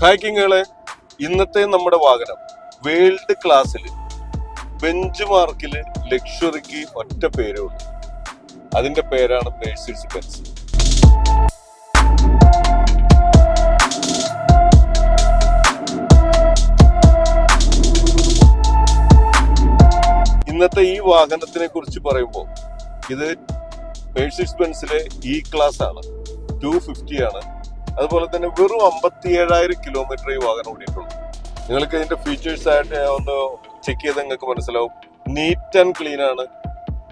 ഹാക്കിങ്ങുകളെ ഇന്നത്തെ നമ്മുടെ വാഹനം വേൾഡ് ക്ലാസ്സിൽ ബെഞ്ച് മാർക്കിൽ ലക്ഷറിക്ക് ഒറ്റ പേരേ ഉള്ളൂ. അതിന്റെ പേരാണ് മെഴ്സിഡീസ് ബെൻസ്. ഇന്നത്തെ ഈ വാഹനത്തിനെ കുറിച്ച് പറയുമ്പോൾ ഇത് മെഴ്സിഡീസ് ബെൻസിലെ ഇ ക്ലാസ് ആണ്, 250 ആണ്. അതുപോലെ തന്നെ വെറും 57,000 കിലോമീറ്റർ ഈ വാഹനം ഓടിയിട്ടുള്ളൂ. നിങ്ങൾക്ക് ഇതിന്റെ ഫീച്ചേഴ്സ് ആയിട്ട് ഒന്ന് ചെക്ക് ചെയ്ത് നിങ്ങൾക്ക് മനസ്സിലാവും. നീറ്റ് ആൻഡ് ക്ലീൻ ആണ്.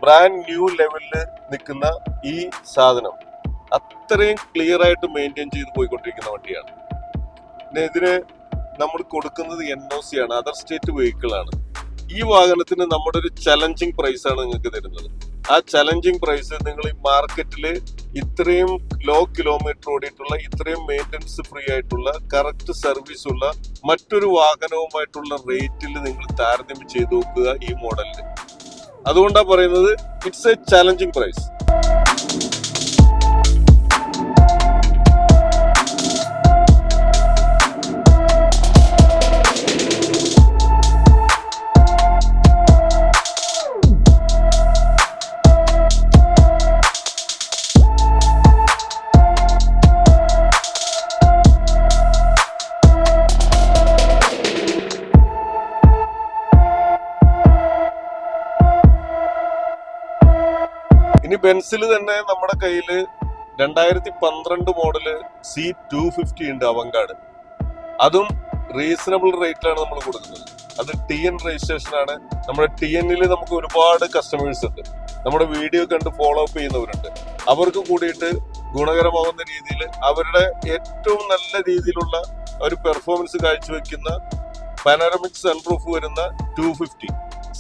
ബ്രാൻഡ് ന്യൂ ലെവലിൽ നിൽക്കുന്ന ഈ സാധനം അത്രയും ക്ലിയർ ആയിട്ട് മെയിൻറ്റെയിൻ ചെയ്ത് പോയിക്കൊണ്ടിരിക്കുന്ന വണ്ടിയാണ്. പിന്നെ ഇതിന് നമ്മൾ കൊടുക്കുന്നത് NOC ആണ്, അതർ സ്റ്റേറ്റ് വെഹിക്കിൾ ആണ്. ഈ വാഹനത്തിന് നമ്മുടെ ഒരു ചലഞ്ചിങ് പ്രൈസ് ആണ് നിങ്ങൾക്ക് തരുന്നത്. ആ ചലഞ്ചിങ് പ്രൈസ് നിങ്ങൾ ഈ മാർക്കറ്റിൽ ഇത്രയും ലോ കിലോമീറ്റർ ഓടിയിട്ടുള്ള, ഇത്രയും മെയിൻ്റനൻസ് ഫ്രീ ആയിട്ടുള്ള, കറക്റ്റ് സർവീസ് ഉള്ള മറ്റൊരു വാഹനവുമായിട്ടുള്ള റേറ്റിൽ നിങ്ങൾ താരതമ്യം ചെയ്ത് നോക്കുക ഈ മോഡലിൽ. അതുകൊണ്ടാണ് പറയുന്നത് ഇറ്റ്സ് എ ചലഞ്ചിങ് പ്രൈസ്. ഇനി ബെൻസിൽ തന്നെ നമ്മുടെ കയ്യില് 2012 മോഡല് C250 ഉണ്ട്, അവങ്കാട്. അതും റീസണബിൾ റേറ്റിലാണ് നമ്മൾ കൊടുക്കുന്നത്. അത് TN രജിസ്ട്രേഷൻ ആണ്. നമ്മുടെ TNൽ നമുക്ക് ഒരുപാട് കസ്റ്റമേഴ്സ് ഉണ്ട്, നമ്മുടെ വീഡിയോ കണ്ട് ഫോളോ അപ്പ് ചെയ്യുന്നവരുണ്ട്. അവർക്ക് കൂടിയിട്ട് ഗുണകരമാവുന്ന രീതിയിൽ അവരുടെ ഏറ്റവും നല്ല രീതിയിലുള്ള ഒരു പെർഫോമൻസ് കാഴ്ചവെക്കുന്ന പാനോറമിക് സൺറൂഫ് വരുന്ന 250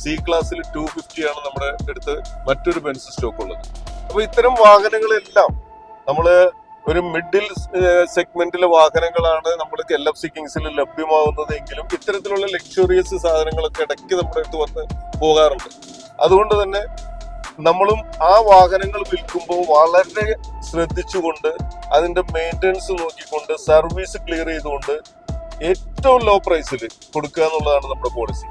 C ക്ലാസ്സിൽ 250 ആണ് നമ്മുടെ അടുത്ത് മറ്റൊരു ബെൻസ് സ്റ്റോക്ക് ഉള്ളത്. അപ്പൊ ഇത്തരം വാഹനങ്ങളെല്ലാം നമ്മള് ഒരു മിഡിൽ സെഗ്മെന്റിലെ വാഹനങ്ങളാണ് നമ്മൾക്ക് LFC കിങ്സിൽ ലഭ്യമാവുന്നത് എങ്കിലും ഇത്തരത്തിലുള്ള ലക്ഷറിയസ് സാധനങ്ങളൊക്കെ ഇടയ്ക്ക് നമ്മുടെ അടുത്ത് വന്ന് പോകാറുണ്ട്. അതുകൊണ്ട് തന്നെ നമ്മളും ആ വാഹനങ്ങൾ വിൽക്കുമ്പോൾ വളരെ ശ്രദ്ധിച്ചുകൊണ്ട് അതിന്റെ മെയിൻ്റെനൻസ് നോക്കിക്കൊണ്ട് സർവീസ് ക്ലിയർ ചെയ്തുകൊണ്ട് ഏറ്റവും ലോ പ്രൈസിൽ കൊടുക്കുക എന്നുള്ളതാണ് നമ്മുടെ പോളിസി.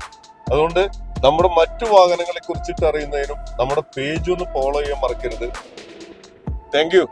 അതുകൊണ്ട് നമ്മുടെ മറ്റു വാഹനങ്ങളെ കുറിച്ചിട്ട് അറിയുന്നതിനും നമ്മുടെ പേജ് ഒന്ന് ഫോളോ ചെയ്യാൻ മറക്കരുത്. Thank you.